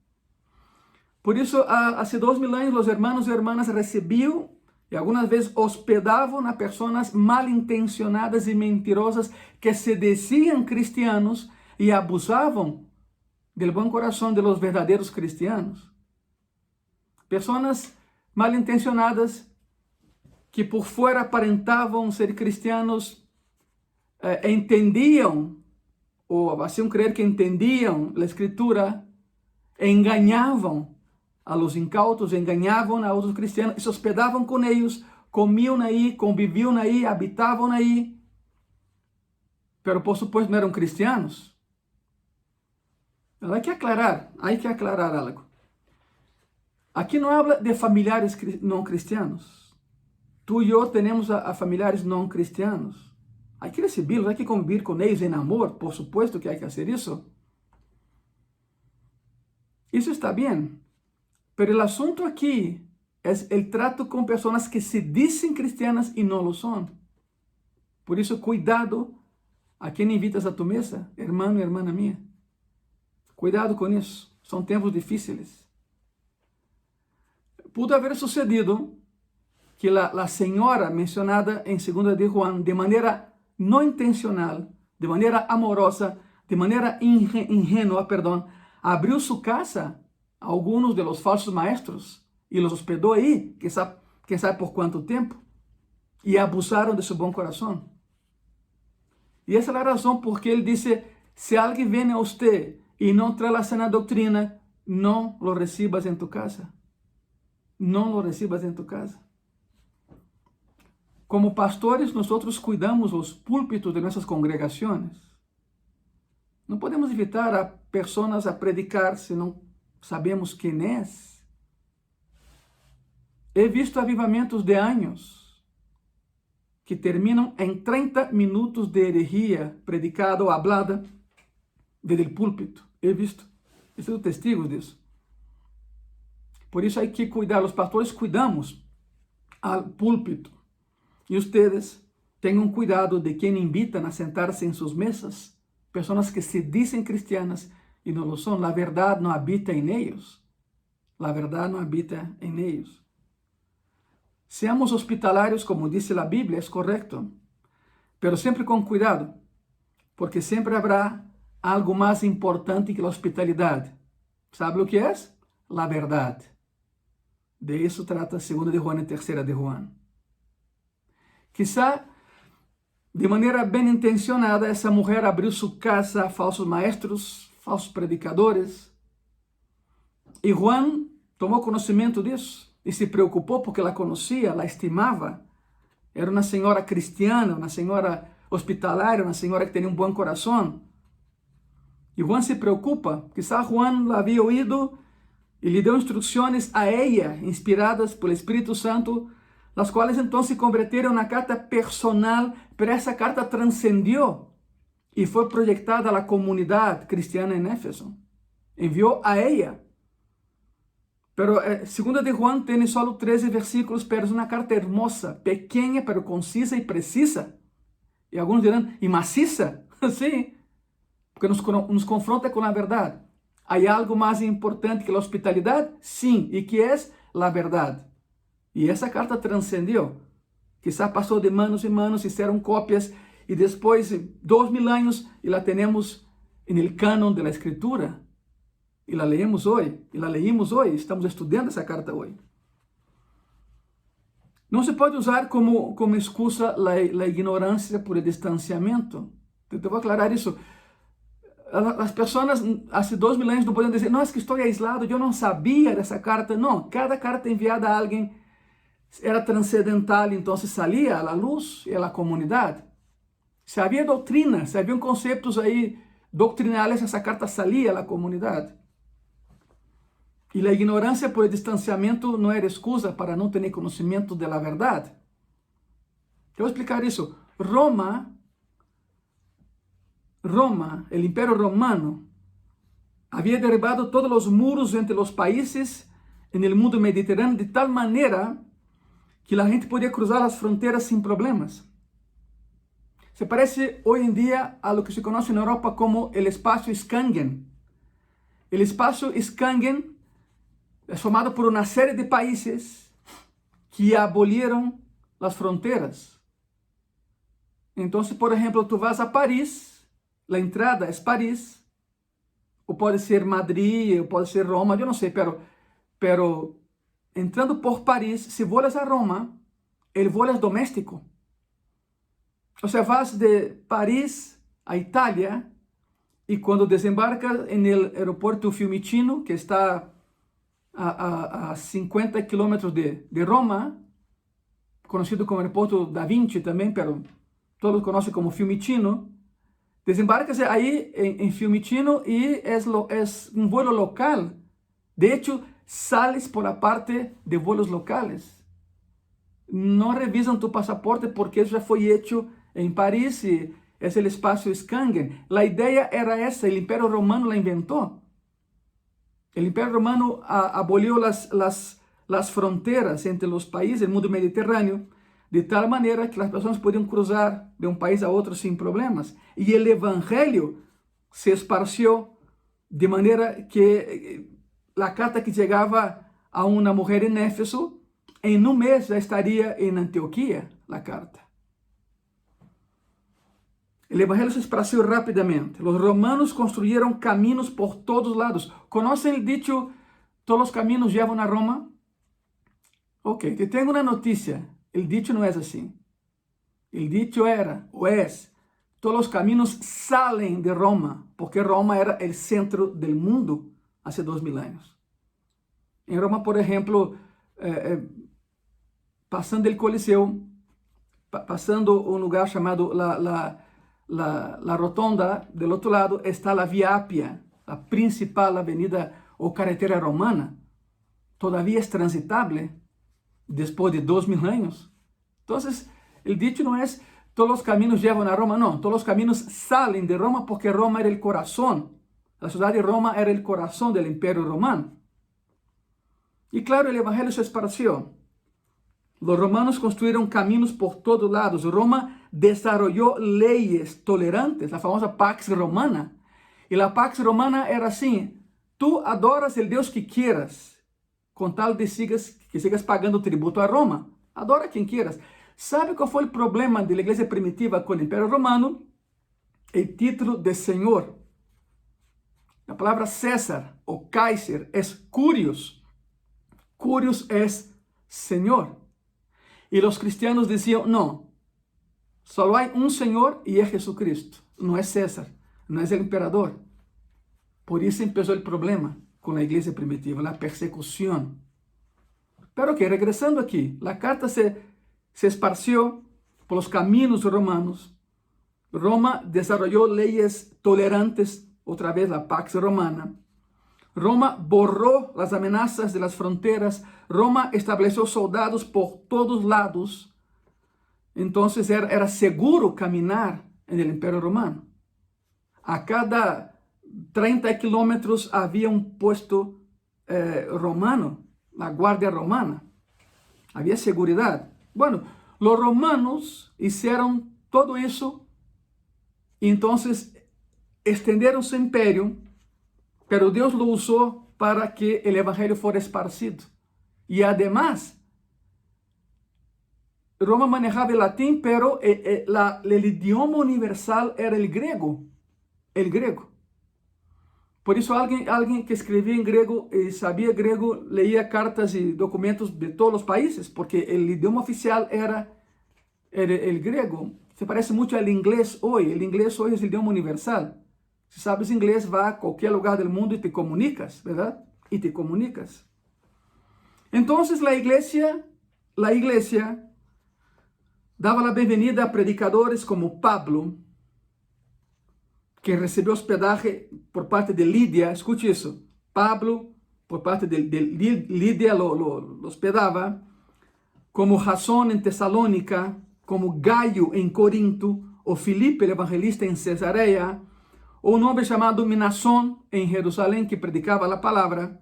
S1: Por isso, há 2000 anos, os hermanos e hermanas recebiam e algumas vezes hospedavam a pessoas mal intencionadas e mentirosas que se diziam cristianos e abusavam do bom coração de los verdadeiros cristianos. Pessoas mal intencionadas que por fora aparentavam ser cristianos, entendiam, ou faziam crer que entendiam a Escritura, enganavam a los incautos, enganavam a outros cristianos, se hospedavam com eles, comiam aí, conviviam aí, habitavam aí, pero por supuesto não eram cristianos. Há que aclarar algo. Aqui não habla de familiares não cristianos. Tu e eu temos a familiares não cristianos. Há que recebê-los, há que conviver com eles em amor, por supuesto que há que fazer isso. Isso está bem. Pero el asunto aquí es el trato con personas que se dicen cristianas y no lo son. Por eso, cuidado a quien invitas a tu mesa, hermano y hermana mía. Cuidado con eso. Son tiempos difíciles. Pudo haber sucedido que la señora mencionada en 2 de Juan, de manera no intencional, de manera amorosa, de manera ingenua, abriu su casa a algunos de los falsos maestros y los hospedó ahí, quem sabe por cuánto tiempo, y abusaron de su buen corazón. Y esa es la razón por que él dice, si alguien viene a usted y no trae la sana doctrina, no lo recibas en tu casa. No lo recibas en tu casa. Como pastores, nosotros cuidamos los púlpitos de nuestras congregaciones. No podemos invitar a personas a predicar si no sabemos quién es. He visto avivamientos de años que terminam em 30 minutos de herejía predicada ou hablada desde o púlpito. He visto. Eu sou testigo disso. Por isso há que cuidar. Os pastores cuidamos ao púlpito. E ustedes tenham cuidado de quem invitam a sentar-se em suas mesas. Pessoas que se dizem cristianas e não lo são. A verdade não habita em eles. A verdade não habita em eles. Seamos hospitalários, como diz a Bíblia, é correto. Pero sempre com cuidado. Porque sempre haverá algo mais importante que a hospitalidade. ¿Sabe o que é? A verdade. De isso trata 2 de Juan e 3 de Juan. Quizá, de maneira bem intencionada, essa mulher abriu sua casa a falsos maestros, falsos predicadores. E Juan tomou conhecimento disso e se preocupou porque la conhecia, la estimava. Era uma senhora cristiana, uma senhora hospitalária, uma senhora que tinha um bom coração. E Juan se preocupa. Quizá Juan la havia oído e lhe deu instruções a ela, inspiradas pelo Espírito Santo, las quais então se converteram na carta personal, pero essa carta transcendiu e foi projetada à comunidade cristiana em Éfeso. Enviou a ela. Pero 2 de Juan tem só 13 versículos, pero é uma carta hermosa, pequena, pero concisa e precisa. E alguns dirão, e maciça, sim, porque nos confronta com a verdade. Há algo mais importante que a hospitalidade? Sim, e que é a verdade. E essa carta transcendeu. Quizás pasó de manos en manos, hicieron copias y después 2000 años y la tenemos en el canon de la Escritura. Y la leemos hoy, estamos estudiando esa carta hoy. No se puede usar como excusa la ignorancia por el distanciamiento. Te voy a aclarar eso. Las personas hace 2000 años no podían decir, no, es que estoy aislado, yo no sabía de esa carta. No, cada carta enviada a alguien era trascendental, entonces salía a la luz y a la comunidad. Si había doctrina, si habían conceptos ahí doctrinales, esa carta salía a la comunidad. Y la ignorancia por el distanciamiento no era excusa para no tener conocimiento de la verdad. Te voy a explicar eso. Roma, el Imperio Romano, había derribado todos los muros entre los países en el mundo mediterráneo de tal manera que la gente podía cruzar las fronteras sin problemas. Se parece hoy en día a lo que se conoce en Europa como el espacio Schengen. El espacio Schengen es formado por una serie de países que abolieron las fronteras. Entonces, por ejemplo, tú vas a París, la entrada es París, o puede ser Madrid, o puede ser Roma, yo no sé, pero entrando por París, si vuelas a Roma, el vuelo es doméstico. O sea, vas de París a Italia y cuando desembarcas en el aeropuerto Fiumicino, que está a 50 kilómetros de Roma, conocido como aeropuerto Da Vinci también, pero todos lo conocen como Fiumicino, desembarcas ahí en Fiumicino y es un vuelo local. De hecho, sales por la parte de vuelos locales. No revisan tu pasaporte porque eso ya fue hecho en París y es el espacio Schengen. La idea era esa, el Imperio Romano la inventó. El Imperio Romano abolió las fronteras entre los países del mundo mediterráneo de tal manera que las personas podían cruzar de un país a otro sin problemas. Y el Evangelio se esparció de manera que la carta que llegaba a una mujer en Éfeso, en un mes ya estaría en Antioquía la carta. El Evangelio se esparció rápidamente. Los romanos construyeron caminos por todos lados. ¿Conocen el dicho, todos los caminos llevan a Roma? Ok, te tengo una noticia. El dicho no es así. El dicho era, o es, todos los caminos salen de Roma, porque Roma era el centro del mundo hace 2000 años. En Roma, por ejemplo, pasando el Coliseo, pasando un lugar llamado la Rotonda, del otro lado está la Vía Appia, la principal avenida o carretera romana. Todavía es transitable después de 2000 años. Entonces, el dicho no es todos los caminos llevan a Roma, no, todos los caminos salen de Roma porque Roma era el corazón. La ciudad de Roma era el corazón del Imperio Romano. Y claro, el Evangelio se esparció. Los romanos construyeron caminos por todos lados. Roma desarrolló leyes tolerantes, la famosa Pax Romana. Y la Pax Romana era así: tú adoras el Dios que quieras, con tal de que sigas pagando tributo a Roma. Adora a quien quieras. ¿Sabe cuál fue el problema de la iglesia primitiva con el Imperio Romano? El título de Señor. La palabra César o Kaiser es Curios. Curios es Señor. Y los cristianos decían, no, solo hay un Señor y es Jesucristo. No es César, no es el emperador. Por eso empezó el problema con la iglesia primitiva, la persecución. Pero que regresando aquí, la carta se esparció por los caminos romanos. Roma desarrolló leyes tolerantes, otra vez la Pax Romana. Roma borró las amenazas de las fronteras. Roma estableció soldados por todos lados. Entonces era seguro caminar en el Imperio Romano. A cada 30 kilómetros había un puesto romano, la guardia romana. Había seguridad. Bueno, los romanos hicieron todo eso y entonces extendieron su imperio, pero Dios lo usó para que el Evangelio fuera esparcido. Y además, Roma manejaba el latín, pero el idioma universal era el griego. El griego. Por eso alguien que escribía en griego y sabía griego leía cartas y documentos de todos los países, porque el idioma oficial era el griego. Se parece mucho al inglés hoy. El inglés hoy es el idioma universal. Si sabes inglés, va a cualquier lugar del mundo y te comunicas, ¿verdad? Y te comunicas. Entonces la iglesia daba la bienvenida a predicadores como Pablo, que recibió hospedaje por parte de Lidia. Escuche eso. Pablo, por parte de Lidia, lo hospedaba, como Jasón en Tesalónica, como Gaio en Corinto, o Filipe el evangelista en Cesarea, o un hombre llamado Minasón en Jerusalén que predicaba la palabra.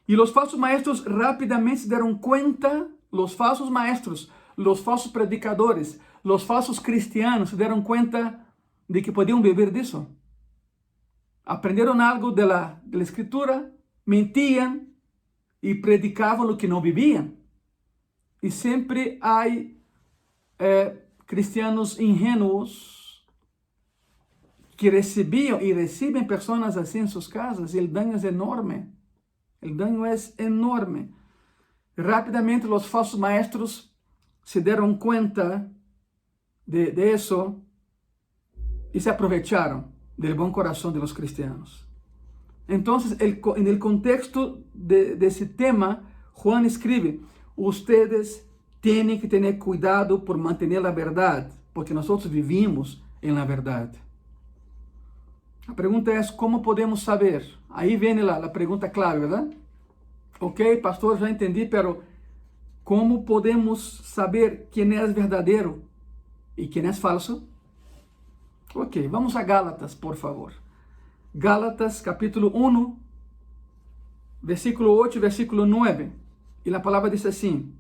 S1: Y los falsos maestros rápidamente se dieron cuenta, los falsos maestros, los falsos predicadores, los falsos cristianos se dieron cuenta de que podían vivir de eso. Aprendieron algo de la escritura, mentían y predicaban lo que no vivían. Y siempre hay cristianos ingenuos que recibían y reciben personas así en sus casas, y el daño es enorme. El daño es enorme. Rápidamente los falsos maestros se dieron cuenta de eso y se aprovecharon del buen corazón de los cristianos. Entonces, en el contexto de ese tema, Juan escribe: ustedes tienen que tener cuidado por mantener la verdad, porque nosotros vivimos en la verdad. La pregunta es, ¿cómo podemos saber? Ahí viene la pregunta clave, ¿verdad? Ok, pastor, ya entendí, pero ¿cómo podemos saber quién es verdadero y quién es falso? Ok, vamos a Gálatas, por favor. Gálatas capítulo 1, versículo 8 y versículo 9. Y la palabra dice así: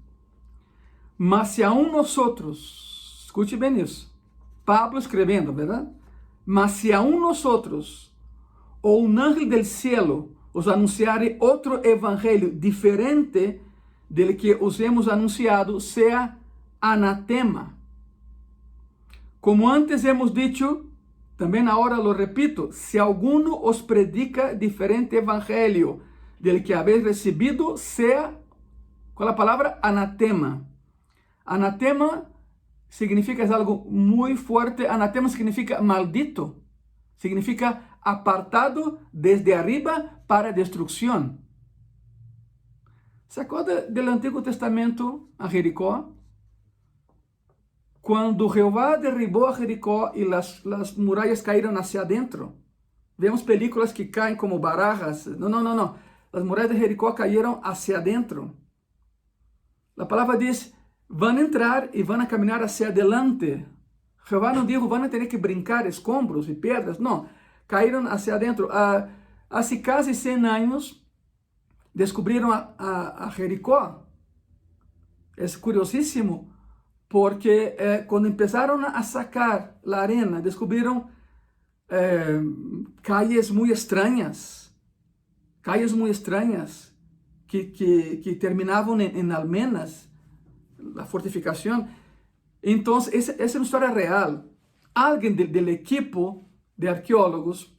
S1: mas si aún nosotros, escuche bien eso, Pablo escribiendo, ¿verdad? Mas si aún nosotros, o un ángel del cielo, os anunciare otro evangelio diferente del que os hemos anunciado, sea anatema. Como antes hemos dicho, también ahora lo repito: si alguno os predica diferente evangelio del que habéis recibido, sea, ¿cuál es la palabra? Anatema. Anatema significa, es algo muy fuerte. Anatema significa maldito. Significa apartado desde arriba para destrucción. ¿Se acuerda del Antiguo Testamento a Jericó? Cuando Jehová derribó a Jericó y las murallas cayeron hacia adentro. Vemos películas que caen como barajas. No. Las murallas de Jericó cayeron hacia adentro. La palabra dice: van a entrar y van a caminar hacia adelante. Jehová no dijo: van a tener que brincar escombros y piedras. No, cayeron hacia adentro. Hace casi 100 años descubrieron a Jericó. Es curiosísimo, porque cuando empezaron a sacar la arena, descubrieron calles muy extrañas, que terminaban en almenas, la fortificación. Entonces, esa es una historia real. Alguien del equipo de arqueólogos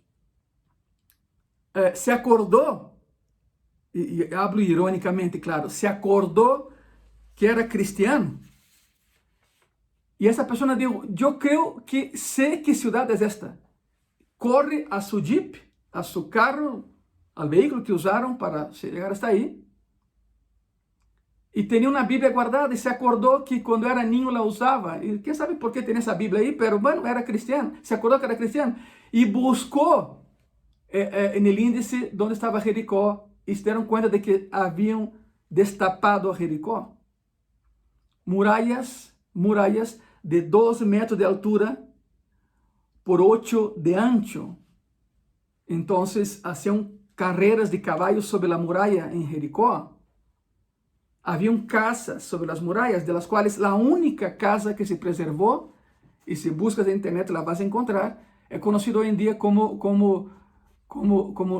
S1: se acordó, y hablo irónicamente, claro, se acordó que era cristiano. Y esa persona dijo: yo creo que sé qué ciudad es esta. Corre a su jeep, a su carro, al vehículo que usaron para llegar hasta ahí. Y tenía una Biblia guardada y se acordó que cuando era niño la usaba. Y quién sabe por qué tenía esa Biblia ahí, pero bueno, era cristiano. Se acordó que era cristiano. Y buscó en el índice donde estaba Jericó y se dieron cuenta de que habían destapado a Jericó. Murallas de 12 metros de altura por 8 de ancho. Entonces hacían carreras de caballos sobre la muralla en Jericó. Habían casas sobre las murallas, de las cuales la única casa que se preservó, y si buscas en internet la vas a encontrar, es conocido hoy en día como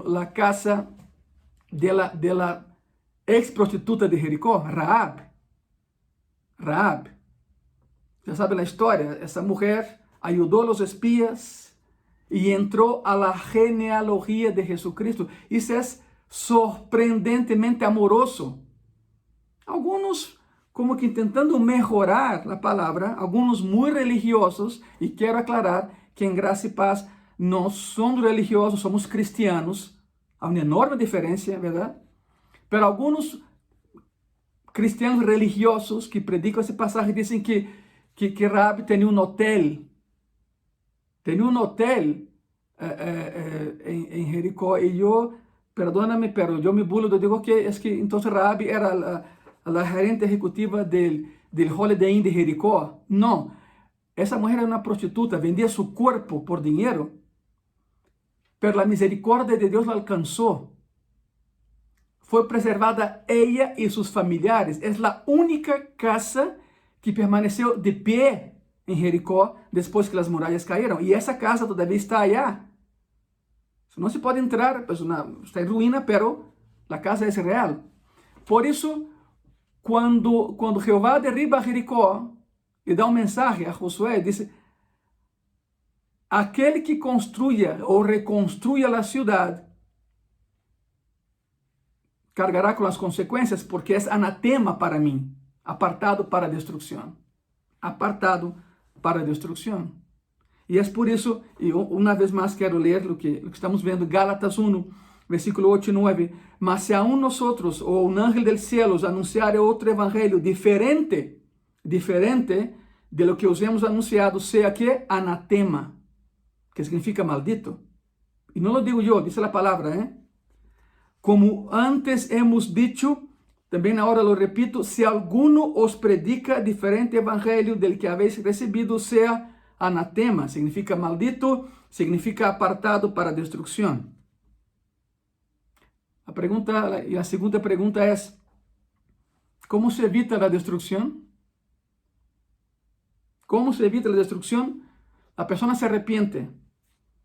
S1: la casa de la ex prostituta de Jericó, Rahab. Ya sabe la historia, esa mujer ayudó a los espías y entró a la genealogía de Jesucristo. Isso es sorprendentemente amoroso. Algunos como que intentando mejorar la palabra, algunos muy religiosos, y quiero aclarar que en Gracia y Paz no somos religiosos, somos cristianos. Há uma enorme diferença, ¿verdad? Pero algunos cristianos religiosos que predicam esse passagem dizem que Raabe tinha um hotel. Tinha um hotel em Jericó. E eu, perdóname, pero eu me bulo, eu digo que é que então Raabe era a gerente executiva del Holiday Inn de Jericó. Não, essa mulher era uma prostituta, vendia seu corpo por dinheiro, pero a misericórdia de Deus la alcançou. Foi preservada ella e seus familiares. É a única casa que permaneceu de pé em Jericó depois que as muralhas caíram. E essa casa todavia está allá. Não se pode entrar, pues está em ruína, pero a casa é real. Por isso, quando Jeová derriba Jericó e dá mensagem a Josué, diz: aquele que construya ou reconstruya a cidade cargará com as consequências, porque é anatema para mim, apartado para a destruição. Apartado para a destruição. E é por isso, e uma vez mais quero ler o que estamos vendo, Gálatas 1, versículo 8 e 9. Mas se aún nosotros, ou un ángel del cielo, anunciar outro evangelho diferente de lo que os hemos anunciado, sea que anatema, que significa maldito. E não lo digo eu, diz a palavra, Como antes hemos dicho, também agora lo repito, se alguno os predica diferente evangelho del que habéis recibido, sea anatema, significa maldito, significa apartado para destruição. A segunda pergunta é: como se evita a destruição? Como se evita a destruição? A pessoa se arrepiente,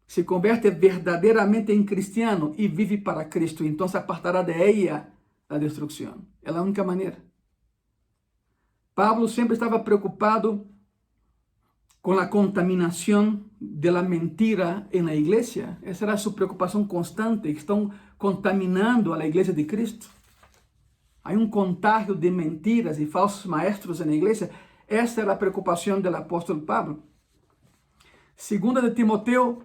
S1: se converte verdadeiramente em cristiano e vive para Cristo, então se apartará de ella a destruição. É a única maneira. Pablo sempre estava preocupado com a contaminação da mentira na igreja. Essa era sua preocupação constante. Estão contaminando a igreja de Cristo. Há contágio de mentiras e falsos maestros na igreja. Essa era a preocupação do apóstolo Pablo. Segunda de Timoteo,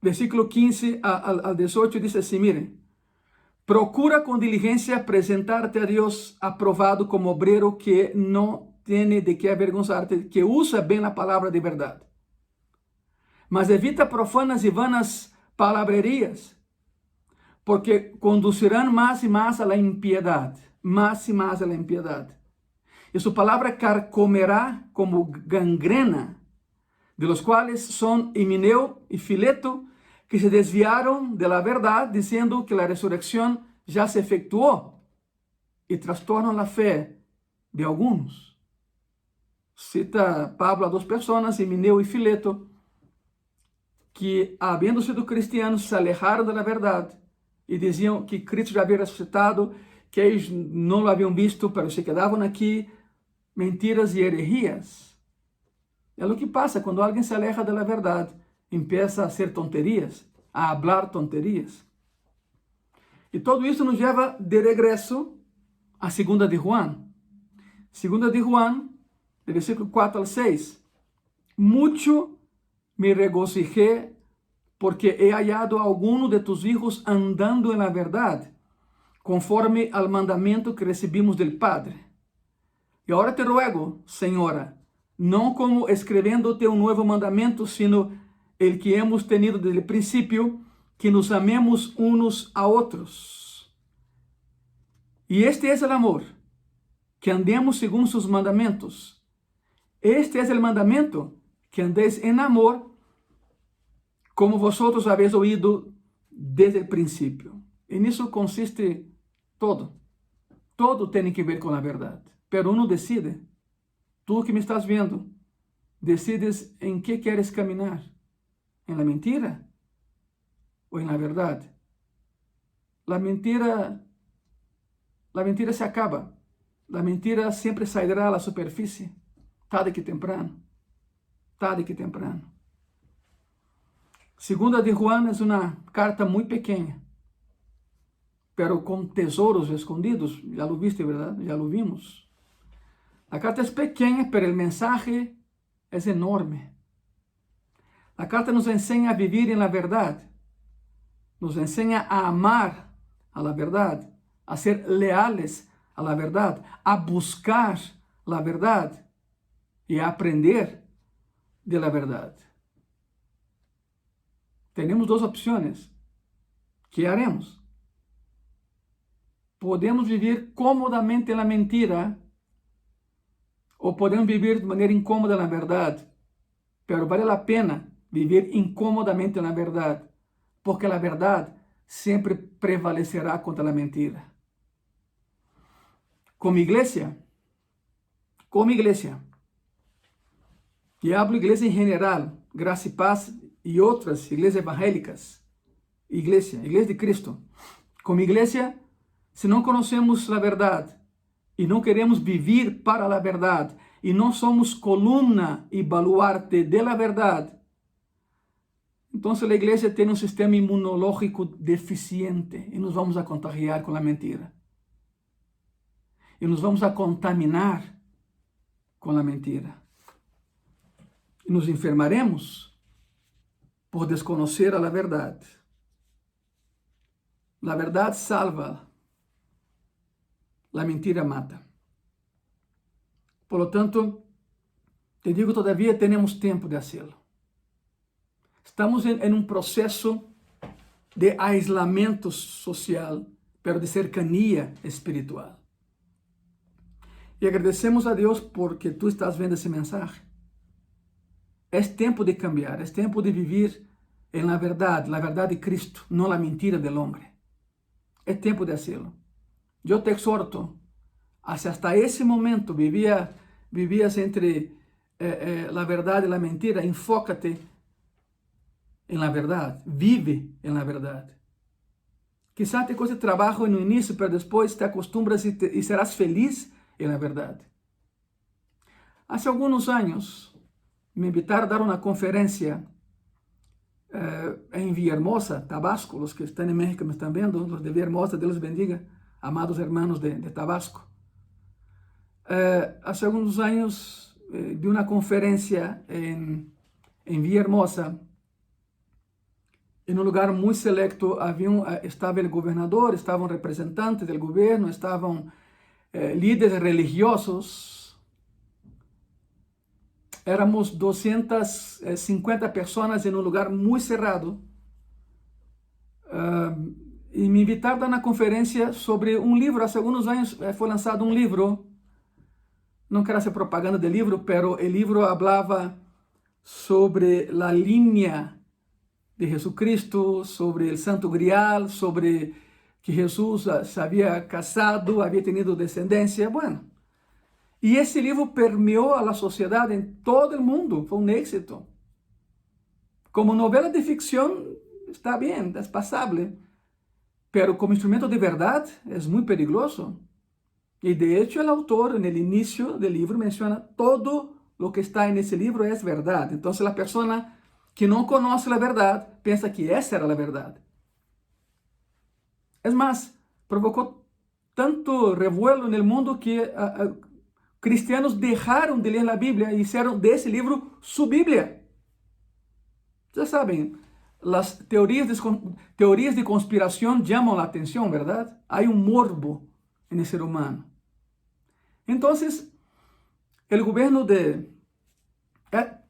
S1: versículo 15 al 18, diz assim: miren, procura com diligência apresentar-te a Deus aprovado como obreiro que não tem de que avergonzar-te, que usa bem a palavra de verdade. Mas evita profanas e vanas palavrerias, porque conduzirão mais e mais a la impiedade, mais e mais a la impiedade. E sua palavra carcomerá como gangrena, de los quais são Himeneu e Fileto, que se desviaram de la verdade, dizendo que a ressurreição já se efetuou, e trastornam a fé de alguns. Cita Pablo a duas pessoas, Himeneu e Fileto, que, havendo sido cristianos, se alejaram da verdade e diziam que Cristo já havia ressuscitado, que eles não o haviam visto, mas se quedavam aqui. Mentiras e heresias. É o que passa quando alguém se aleja da verdade, empieza a hacer tonterias, a hablar tonterias. E tudo isso nos leva de regresso a 2 de Juan. 2 de Juan, de versículo 4 al 6. Mucho me regocijé porque he hallado a alguno de tus hijos andando en la verdad, conforme al mandamiento que recibimos del Padre. E agora te ruego, Senhora, não como escrevendo-te um novo mandamento, sino el que hemos tenido desde o princípio, que nos amemos unos a outros. E este é o amor, que andemos segundo seus mandamentos. Este é o mandamento, que andéis em amor, como vosotros habéis oído desde o princípio. E nisso consiste todo. Todo tem que ver com a verdade. Pero uno decide. Tú que me estás vendo, decides em que queres caminhar. ¿En la mentira o en la verdad? La mentira se acaba. La mentira siempre saldrá a la superficie, tarde que temprano. Tarde que temprano. Segunda de Juan es una carta muy pequeña, pero con tesoros escondidos. Ya lo viste, ¿verdad? Ya lo vimos. La carta es pequeña, pero el mensaje es enorme. La carta nos enseña a vivir en la verdad. Nos enseña a amar a la verdad, a ser leales a la verdad, a buscar la verdad y a aprender de la verdad. Tenemos dos opciones. ¿Qué haremos? Podemos vivir cómodamente en la mentira o podemos vivir de manera incómoda en la verdad, pero vale la pena vivir incómodamente en la verdad, porque la verdad siempre prevalecerá contra la mentira. Como iglesia, y hablo iglesia en general, Gracia y Paz y otras iglesias evangélicas, iglesia de Cristo. Como iglesia, si no conocemos la verdad y no queremos vivir para la verdad y no somos columna y baluarte de la verdad, entonces la iglesia tiene un sistema inmunológico deficiente y nos vamos a contagiar con la mentira. Y nos vamos a contaminar con la mentira. Y nos enfermaremos por desconocer a la verdad. La verdad salva, la mentira mata. Por lo tanto, te digo, todavía tenemos tiempo de hacerlo. Estamos en un proceso de aislamiento social, pero de cercanía espiritual. Y agradecemos a Dios porque tú estás viendo ese mensaje. Es tiempo de cambiar, es tiempo de vivir en la verdad de Cristo, no la mentira del hombre. Es tiempo de hacerlo. Yo te exhorto, hasta ese momento vivías entre la verdad y la mentira, enfócate en la verdad, vive en la verdad. Quizás te cueste trabajo en el inicio, pero después te acostumbras y serás feliz en la verdad. Hace algunos años me invitaron a dar una conferencia en Villahermosa, Tabasco. Los que están en México me están viendo, los de Villahermosa, Dios los bendiga, amados hermanos de Tabasco. Hace algunos años di una conferencia en Villahermosa. En un lugar muy selecto estaba el gobernador, estaban representantes del gobierno, estaban líderes religiosos. Éramos 250 personas en un lugar muy cerrado. Y me invitaron a una conferencia sobre un libro. Hace algunos años fue lanzado un libro. No quiero hacer propaganda del libro, pero el libro hablaba sobre la línea de Jesucristo, sobre el Santo Grial, sobre que Jesús se había casado, había tenido descendencia. Bueno, y ese libro permeó a la sociedad en todo el mundo, fue un éxito. Como novela de ficción está bien, es pasable, pero como instrumento de verdad es muy peligroso. Y de hecho el autor en el inicio del libro menciona todo lo que está en ese libro es verdad. Entonces la persona que no conoce la verdad piensa que esa era la verdad. Es más, provocó tanto revuelo en el mundo que cristianos dejaron de leer la Biblia y hicieron de ese libro su Biblia. Ya saben, las teorías de conspiración llaman la atención, ¿verdad? Hay un morbo en el ser humano. Entonces, el gobierno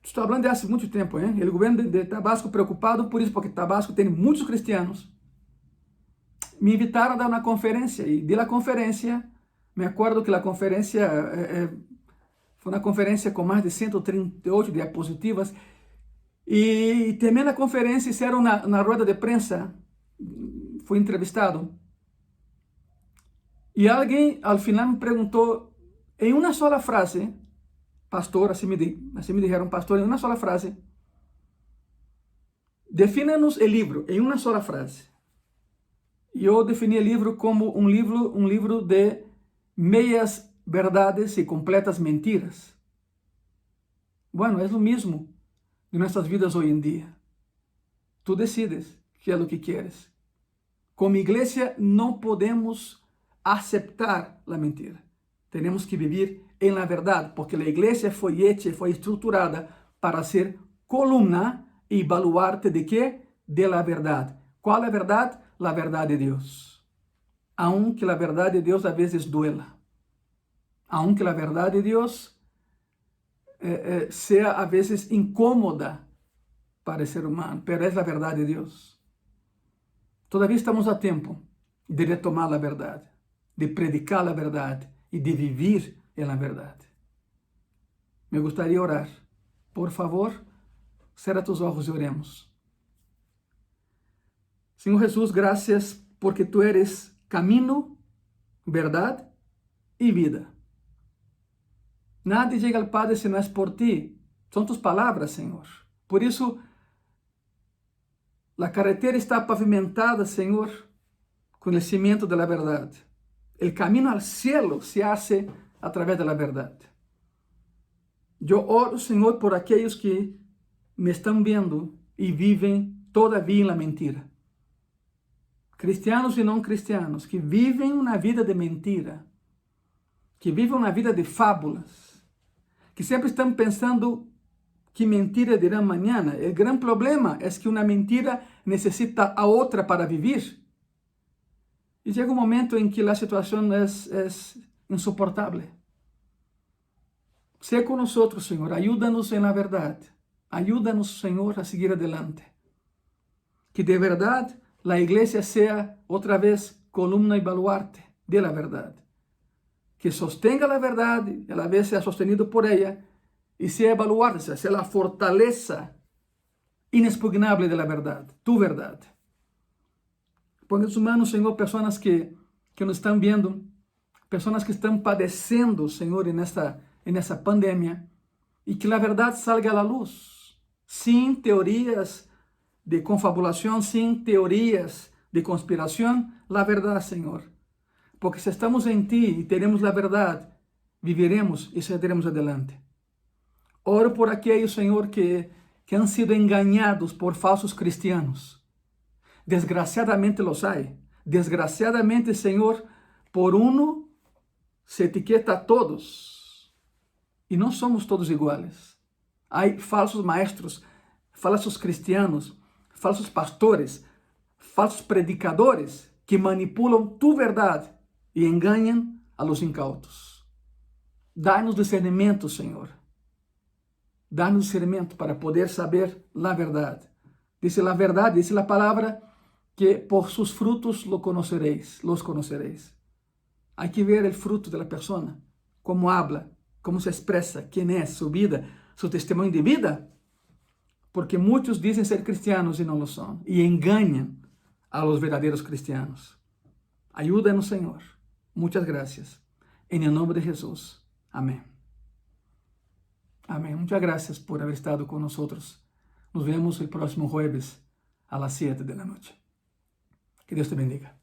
S1: estoy hablando de hace mucho tiempo, ¿eh? El gobierno de Tabasco preocupado por eso, porque Tabasco tiene muchos cristianos. Me invitaron a dar una conferencia y de la conferencia, me acuerdo que la conferencia fue una conferencia con más de 138 diapositivas y terminé la conferencia, hicieron una rueda de prensa, fui entrevistado y alguien al final me preguntó en una sola frase, pastor, así me dijeron, pastor, en una sola frase, defínanos el libro en una sola frase. Yo definí el libro como un libro de medias verdades y completas mentiras. Bueno, es lo mismo de nuestras vidas hoy en día. Tú decides qué es lo que quieres. Como iglesia no podemos aceptar la mentira. Tenemos que vivir en la verdad, porque la iglesia fue hecha y fue estructurada para ser columna y baluarte de qué? De la verdad. ¿Cuál es la verdad? La verdad de Dios. Aunque la verdad de Dios a veces duela. Aunque la verdad de Dios sea a veces incómoda para el ser humano, pero es la verdad de Dios. Todavía estamos a tiempo de retomar la verdad, de predicar la verdad y de vivir en la verdad. Me gustaría orar. Por favor, cierra tus ojos y oremos. Señor Jesús, gracias porque tú eres camino, verdad y vida. Nadie llega al Padre si no es por ti. Son tus palabras, Señor. Por eso, la carretera está pavimentada, Señor, con el cimiento de la verdad. El camino al cielo se hace a través de la verdad. Yo oro, Señor, por aquellos que me están viendo y viven todavía en la mentira. Cristianos y no cristianos que viven una vida de mentira, que viven una vida de fábulas, que siempre están pensando que mentira dirán mañana. El gran problema es que una mentira necesita a otra para vivir. Y llega un momento en que la situación es insoportable. Sea con nosotros, Señor. Ayúdanos en la verdad. Ayúdanos, Señor, a seguir adelante. Que de verdad la iglesia sea otra vez columna y baluarte de la verdad. Que sostenga la verdad y a la vez sea sostenido por ella y sea baluarte, sea la fortaleza inexpugnable de la verdad, tu verdad. Ponga en sus manos, Señor, personas que nos están viendo, personas que están padeciendo, Señor, en esa pandemia, y que la verdad salga a la luz, sin teorías de confabulación, sin teorías de conspiración, la verdad, Señor. Porque si estamos en ti y tenemos la verdad, viviremos y saldremos adelante. Oro por aquellos, Señor, que han sido engañados por falsos cristianos. Desgraciadamente los hay. Desgraciadamente, Señor, por uno se etiqueta a todos. Y no somos todos iguales. Hay falsos maestros, falsos cristianos, falsos pastores, falsos predicadores que manipulan tu verdad y engañan a los incautos. Dá-nos discernimento, Señor. Dá-nos discernimento para poder saber la verdad. Dice la verdad, dice la palabra, que por sus frutos los conoceréis. Hay que ver el fruto de la persona, cómo habla, cómo se expresa, quién es, su vida, su testimonio de vida. Porque muchos dicen ser cristianos y no lo son, y engañan a los verdaderos cristianos. Ayúdanos, Señor. Muchas gracias. En el nombre de Jesús. Amén. Amén. Muchas gracias por haber estado con nosotros. Nos vemos el próximo jueves a las 7 de la noche. Que Dios te bendiga.